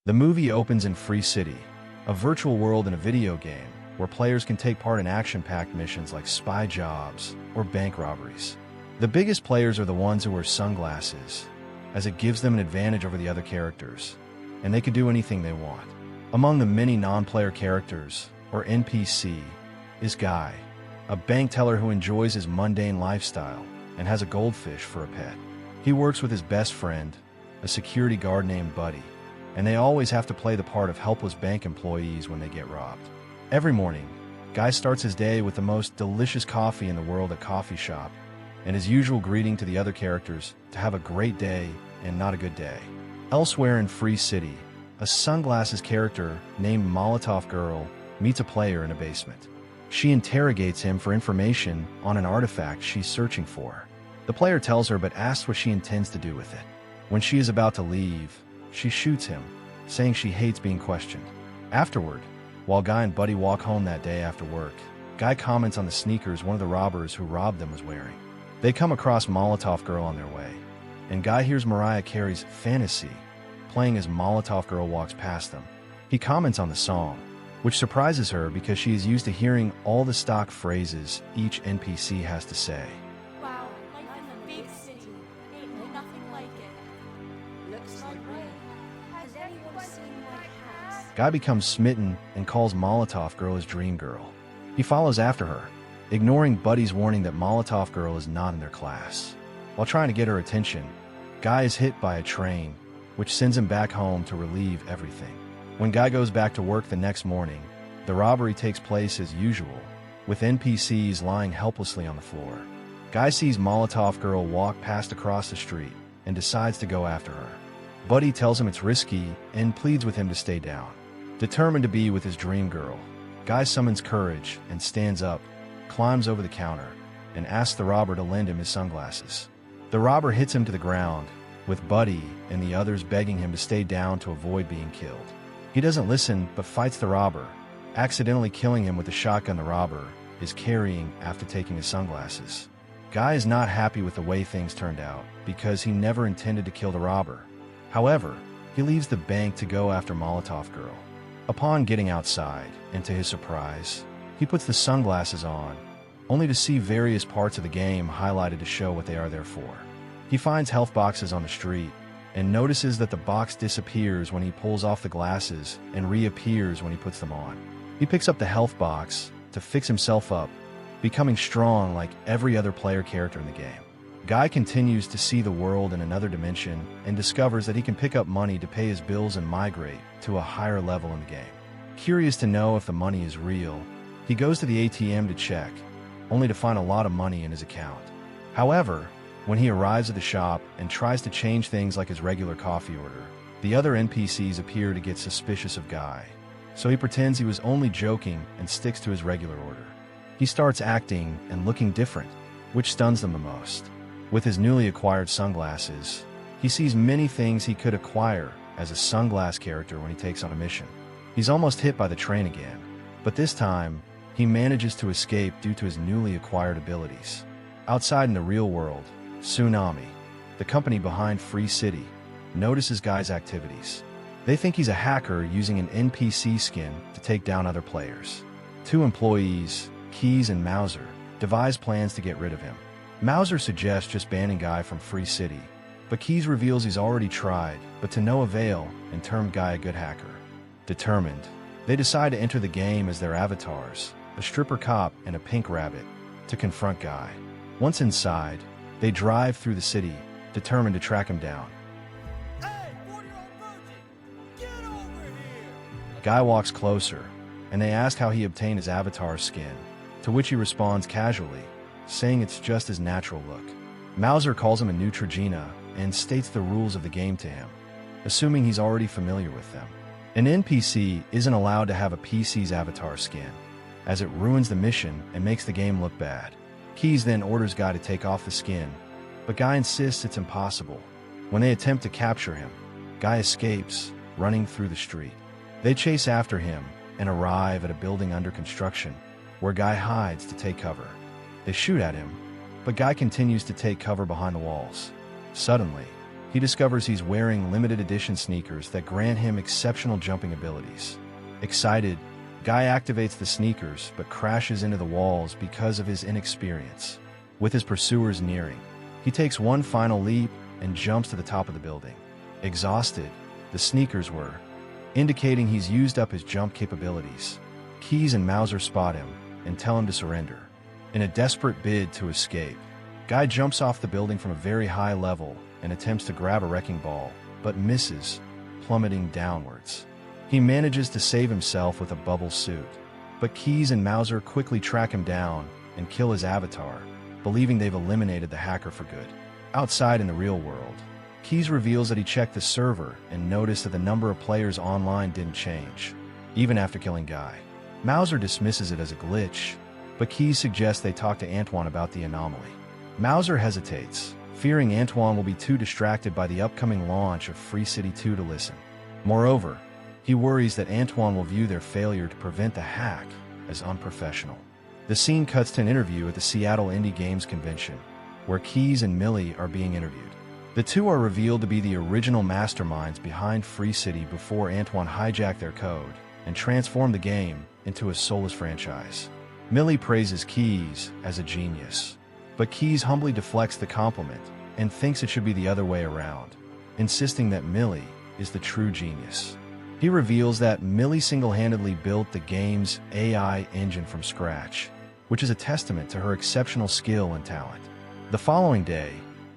The movie opens in Free City, a virtual world in a video game where players can take part in action-packed missions like spy jobs or bank robberies. The biggest players are the ones who wear sunglasses, as it gives them an advantage over the other characters, and they can do anything they want. Among the many non-player characters, or NPC, is Guy, a bank teller who enjoys his mundane lifestyle and has a goldfish for a pet. He works with his best friend, a security guard named Buddy, and they always have to play the part of helpless bank employees when they get robbed. Every morning, Guy starts his day with the most delicious coffee in the world at coffee shop, and his usual greeting to the other characters to have a great day and not a good day. Elsewhere in Free City, a sunglasses character named Molotov Girl meets a player in a basement. She interrogates him for information on an artifact she's searching for. The player tells her but asks what she intends to do with it. When she is about to leave, she shoots him, saying she hates being questioned. Afterward, while Guy and Buddy walk home that day after work, Guy comments on the sneakers one of the robbers who robbed them was wearing. They come across Molotov Girl on their way, and Guy hears Mariah Carey's Fantasy playing as Molotov Girl walks past them. He comments on the song, which surprises her because she is used to hearing all the stock phrases each NPC has to say. Wow, life in the big city. Ain't nothing like it. Looks like rain. Has anyone seen my house? Guy becomes smitten and calls Molotov Girl his dream girl. He follows after her, ignoring Buddy's warning that Molotov Girl is not in their class. While trying to get her attention, Guy is hit by a train, which sends him back home to relieve everything. When Guy goes back to work the next morning, the robbery takes place as usual, with NPCs lying helplessly on the floor. Guy sees Molotov Girl walk past across the street and decides to go after her. Buddy tells him it's risky and pleads with him to stay down. Determined to be with his dream girl, Guy summons courage and stands up, climbs over the counter, and asks the robber to lend him his sunglasses. The robber hits him to the ground, with Buddy and the others begging him to stay down to avoid being killed. He doesn't listen but fights the robber, accidentally killing him with the shotgun the robber is carrying after taking his sunglasses. Guy is not happy with the way things turned out because he never intended to kill the robber. However, he leaves the bank to go after Molotov Girl. Upon getting outside, and to his surprise, he puts the sunglasses on, only to see various parts of the game highlighted to show what they are there for. He finds health boxes on the street, and notices that the box disappears when he pulls off the glasses and reappears when he puts them on. He picks up the health box to fix himself up, becoming strong like every other player character in the game. Guy continues to see the world in another dimension and discovers that he can pick up money to pay his bills and migrate to a higher level in the game. Curious to know if the money is real, he goes to the ATM to check, only to find a lot of money in his account. However, when he arrives at the shop and tries to change things like his regular coffee order, the other NPCs appear to get suspicious of Guy, so he pretends he was only joking and sticks to his regular order. He starts acting and looking different, which stuns them the most. With his newly acquired sunglasses, he sees many things he could acquire as a sunglass character when he takes on a mission. He's almost hit by the train again, but this time, he manages to escape due to his newly acquired abilities. Outside in the real world, Tsunami, the company behind Free City, notices Guy's activities. They think he's a hacker using an NPC skin to take down other players. Two employees, Keys and Mauser, devise plans to get rid of him. Mauser suggests just banning Guy from Free City, but Keys reveals he's already tried, but to no avail, and termed Guy a good hacker. Determined, they decide to enter the game as their avatars, a stripper cop and a pink rabbit, to confront Guy. Once inside, they drive through the city, determined to track him down. Hey, 40-year-old virgin! Get over here! Guy walks closer, and they ask how he obtained his avatar skin, to which he responds casually, saying it's just his natural look. Mauser calls him a Neutrogena and states the rules of the game to him, assuming he's already familiar with them. An NPC isn't allowed to have a PC's avatar skin, as it ruins the mission and makes the game look bad. Keys then orders Guy to take off the skin, but Guy insists it's impossible. When they attempt to capture him, Guy escapes, running through the street. They chase after him and arrive at a building under construction, where Guy hides to take cover. They shoot at him, but Guy continues to take cover behind the walls. Suddenly, he discovers he's wearing limited edition sneakers that grant him exceptional jumping abilities. Excited, Guy activates the sneakers but crashes into the walls because of his inexperience. With his pursuers nearing, he takes one final leap and jumps to the top of the building. Exhausted, the sneakers were, indicating he's used up his jump capabilities. Keyes and Mauser spot him and tell him to surrender. In a desperate bid to escape, Guy jumps off the building from a very high level and attempts to grab a wrecking ball, but misses, plummeting downwards. He manages to save himself with a bubble suit, but Keyes and Mauser quickly track him down and kill his avatar, believing they've eliminated the hacker for good. Outside in the real world, Keyes reveals that he checked the server and noticed that the number of players online didn't change, even after killing Guy. Mauser dismisses it as a glitch, but Keyes suggests they talk to Antoine about the anomaly. Mauser hesitates, fearing Antoine will be too distracted by the upcoming launch of Free City 2 to listen. Moreover, he worries that Antoine will view their failure to prevent the hack as unprofessional. The scene cuts to an interview at the Seattle Indie Games Convention, where Keyes and Millie are being interviewed. The two are revealed to be the original masterminds behind Free City before Antoine hijacked their code and transformed the game into a soulless franchise. Millie praises Keyes as a genius, but Keyes humbly deflects the compliment and thinks it should be the other way around, insisting that Millie is the true genius. He reveals that Millie single-handedly built the game's AI engine from scratch, which is a testament to her exceptional skill and talent. The following day,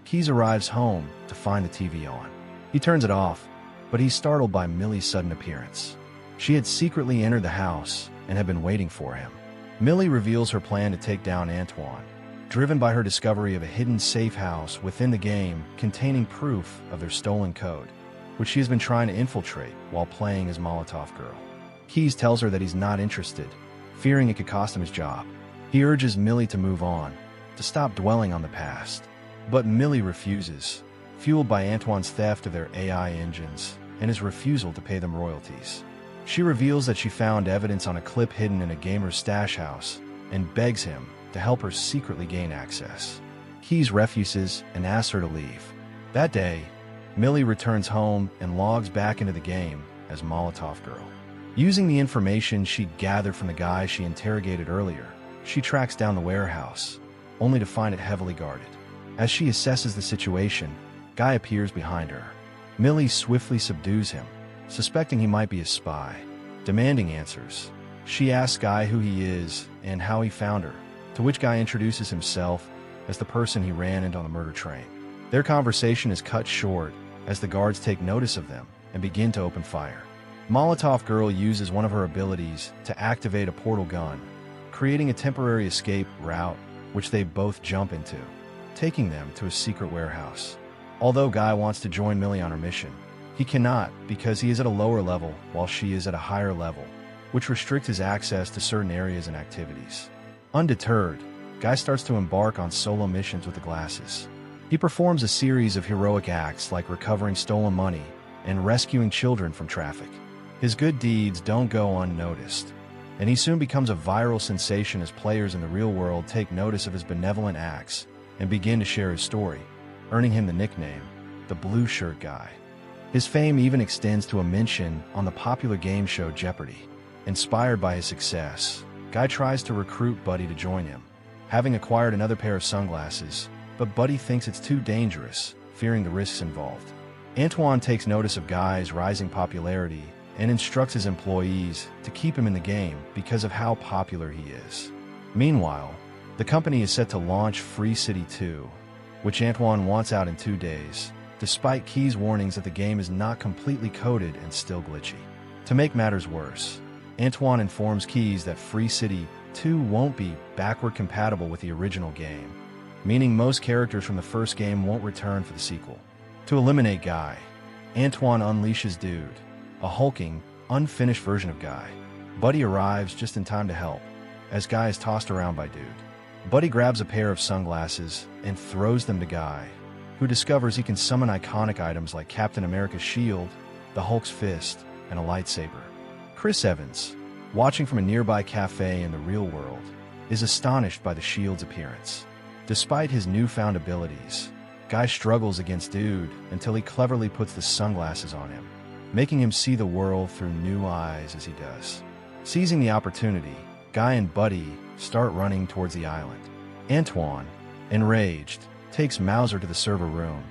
Keyes arrives home to find the TV on. He turns it off, but he's startled by Millie's sudden appearance. She had secretly entered the house and had been waiting for him. Millie reveals her plan to take down Antoine, driven by her discovery of a hidden safe house within the game containing proof of their stolen code, which she has been trying to infiltrate while playing as Molotov Girl. Keyes tells her that he's not interested, fearing it could cost him his job. He urges Millie to move on, to stop dwelling on the past. But Millie refuses, fueled by Antoine's theft of their AI engines and his refusal to pay them royalties. She reveals that she found evidence on a clip hidden in a gamer's stash house and begs him to help her secretly gain access. Keyes refuses and asks her to leave. That day, Millie returns home and logs back into the game as Molotov Girl. Using the information she gathered from the guy she interrogated earlier, she tracks down the warehouse, only to find it heavily guarded. As she assesses the situation, Guy appears behind her. Millie swiftly subdues him, suspecting he might be a spy. Demanding answers, she asks Guy who he is and how he found her, to which Guy introduces himself as the person he ran into on the murder train. Their conversation is cut short as the guards take notice of them and begin to open fire. Molotov Girl uses one of her abilities to activate a portal gun, creating a temporary escape route which they both jump into, taking them to a secret warehouse. Although Guy wants to join Millie on her mission, he cannot because he is at a lower level while she is at a higher level, which restricts his access to certain areas and activities. Undeterred, Guy starts to embark on solo missions with the glasses. He performs a series of heroic acts like recovering stolen money and rescuing children from traffic. His good deeds don't go unnoticed, and he soon becomes a viral sensation as players in the real world take notice of his benevolent acts and begin to share his story, earning him the nickname, the Blue Shirt Guy. His fame even extends to a mention on the popular game show Jeopardy! Inspired by his success, Guy tries to recruit Buddy to join him, having acquired another pair of sunglasses, but Buddy thinks it's too dangerous, fearing the risks involved. Antoine takes notice of Guy's rising popularity and instructs his employees to keep him in the game because of how popular he is. Meanwhile, the company is set to launch Free City 2, which Antoine wants out in 2 days, despite Keyes' warnings that the game is not completely coded and still glitchy. To make matters worse, Antoine informs Keyes that Free City 2 won't be backward compatible with the original game, meaning most characters from the first game won't return for the sequel. To eliminate Guy, Antoine unleashes Dude, a hulking, unfinished version of Guy. Buddy arrives just in time to help, as Guy is tossed around by Dude. Buddy grabs a pair of sunglasses and throws them to Guy, who discovers he can summon iconic items like Captain America's shield, the Hulk's fist, and a lightsaber. Chris Evans, watching from a nearby cafe in the real world, is astonished by the shield's appearance. Despite his newfound abilities, Guy struggles against Dude until he cleverly puts the sunglasses on him, making him see the world through new eyes as he does. Seizing the opportunity, Guy and Buddy start running towards the island. Antoine, enraged, takes Mauser to the server room,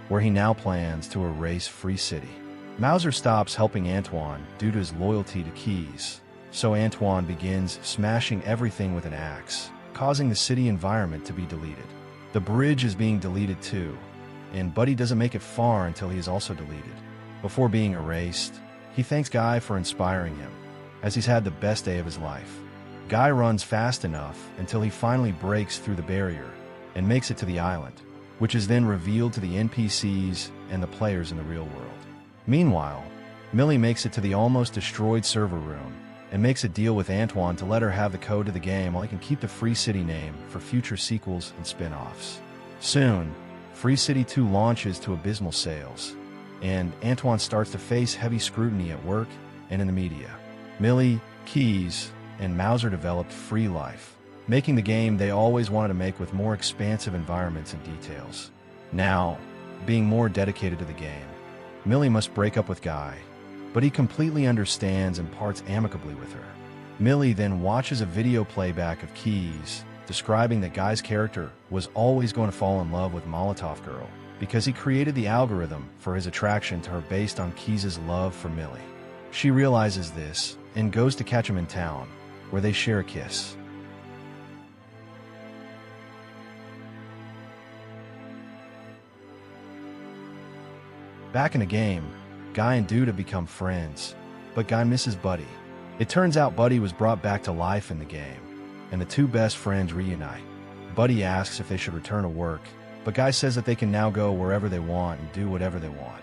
where he now plans to erase Free City. Mauser stops helping Antoine due to his loyalty to Keys, so Antoine begins smashing everything with an axe, causing the city environment to be deleted. The bridge is being deleted too, and Buddy doesn't make it far until he is also deleted. Before being erased, he thanks Guy for inspiring him, as he's had the best day of his life. Guy runs fast enough until he finally breaks through the barrier and makes it to the island, which is then revealed to the NPCs and the players in the real world. Meanwhile, Millie makes it to the almost destroyed server room and makes a deal with Antoine to let her have the code to the game while he can keep the Free City name for future sequels and spin-offs. Soon, Free City 2 launches to abysmal sales, and Antoine starts to face heavy scrutiny at work and in the media. Millie, Keys, and Mauser developed Free Life, making the game they always wanted to make with more expansive environments and details. Now, being more dedicated to the game, Millie must break up with Guy, but he completely understands and parts amicably with her. Millie then watches a video playback of Keys describing that Guy's character was always going to fall in love with Molotov Girl because he created the algorithm for his attraction to her based on Keys' love for Millie. She realizes this and goes to catch him in town, where they share a kiss. Back in the game, Guy and Dude have become friends, but Guy misses Buddy. It turns out Buddy was brought back to life in the game, and the two best friends reunite. Buddy asks if they should return to work, but Guy says that they can now go wherever they want and do whatever they want.